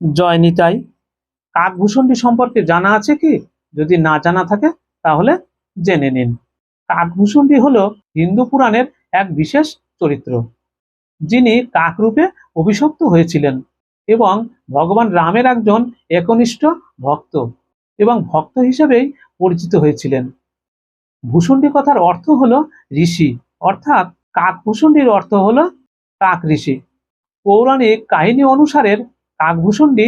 জয় নিতাই। কাকভূষণটি সম্পর্কে জানা আছে কি? যদি না জানা থাকে তাহলে জেনে নিন। কাকভূষণটি হলো হিন্দু পুরাণের এক বিশেষ চরিত্র, যিনি কাকরূপে অভিশপ্ত হয়েছিলেন এবং ভগবান রামের একজন একনিষ্ঠ ভক্ত এবং ভক্ত হিসেবেই পরিচিত হয়েছিলেন। ভূষণ্ডী কথার অর্থ হলো ঋষি, অর্থাৎ কাকভূষণ্ডীর অর্থ হলো কাক ঋষি। পৌরাণিক কাহিনী অনুসারে কাকভূষণ্ডী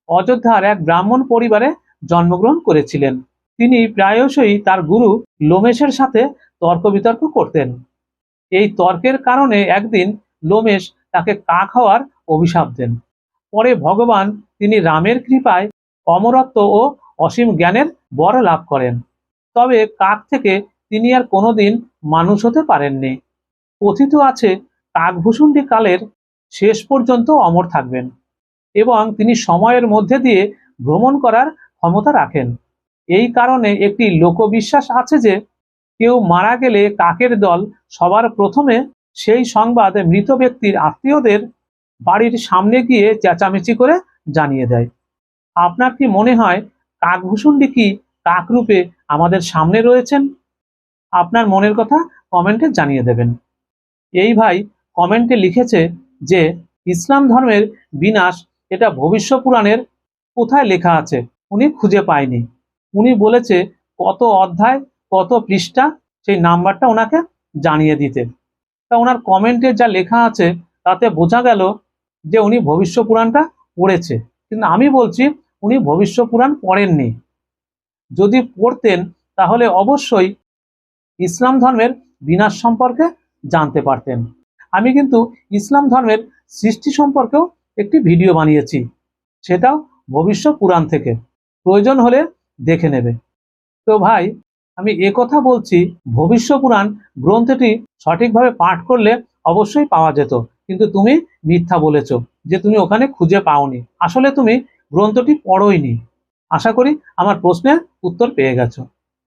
অযোধ্যার এক ব্রাহ্মণ পরিবারে জন্মগ্রহণ করেছিলেন। তিনি প্রায়শই তার গুরু লোমেশের সাথে তর্ক বিতর্ক করতেন। এই তর্কের কারণে একদিন লোমেশ তাকে কাক হওয়ার অভিশাপ দেন। পরে ভগবান তিনি রামের কৃপায় অমরত্ব ও অসীম জ্ঞানের বর লাভ করেন। তবে কাক থেকে তিনি আর কোনোদিন মানুষ হতে পারেননি। কথিত আছে কাকভূষণ্ডী কালের শেষ পর্যন্ত অমর থাকবেন এবং তিনি সময়ের মধ্যে দিয়ে ভ্রমণ করার ক্ষমতা রাখেন। এই কারণে একটি লোকবিশ্বাস আছে যে কেউ মারা গেলে কাকের দল সবার প্রথমে সেই সংবাদ মৃত ব্যক্তির আত্মীয়দের বাড়ির সামনে গিয়ে চেঁচামেচি করে জানিয়ে দেয়। আপনার কি মনে হয় কাকভূষণ্ডী কি কাকরূপে আমাদের সামনে রয়েছেন? আপনার মনের কথা কমেন্টে জানিয়ে দেবেন। এই ভাই কমেন্টে লিখেছে যে ইসলাম ধর্মের বিনাশ এটা ভবিষ্য পুরাণের কোথায় লেখা আছে, উনি খুঁজে পায়নি। উনি বলেছে কত অধ্যায় কত পৃষ্ঠা, সেই নাম্বারটা ওনাকে জানিয়ে দিতে। তা ওনার কমেন্টে যা লেখা আছে তাতে বোঝা গেল যে উনি ভবিষ্য পুরাণটা পড়েছে, কিন্তু আমি বলছি উনি ভবিষ্য পুরাণ পড়েননি। যদি পড়তেন তাহলে অবশ্যই ইসলাম ধর্মের বিনাশ সম্পর্কে জানতে পারতেন। আমি কিন্তু ইসলাম ধর্মের সৃষ্টি সম্পর্কেও একটি ভিডিও বানিয়েছি, সেটাও ভবিষ্য পুরাণ থেকে, প্রয়োজন হলে দেখে নেবে। তো ভাই আমি কথা বলছি, ভবিষ্য পুরাণ গ্রন্থটি সঠিকভাবে পাঠ করলে অবশ্যই পাওয়া যেত, কিন্তু তুমি মিথ্যা বলেছ যে তুমি ওখানে খুঁজে পাওনি। আসলে তুমি গ্রন্থটি পড়োইনি। আশা করি আমার প্রশ্নের উত্তর পেয়ে গেছো।